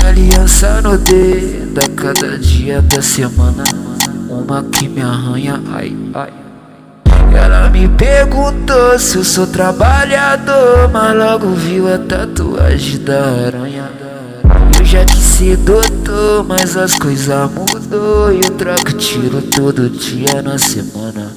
aliança no dedo a cada dia da semana, uma que me arranha, ai, ai. Ela me perguntou se eu sou trabalhador, mas logo viu a tatuagem da aranha. Eu já quis ser doutor, mas as coisas mudou e eu troco tiro todo dia na semana.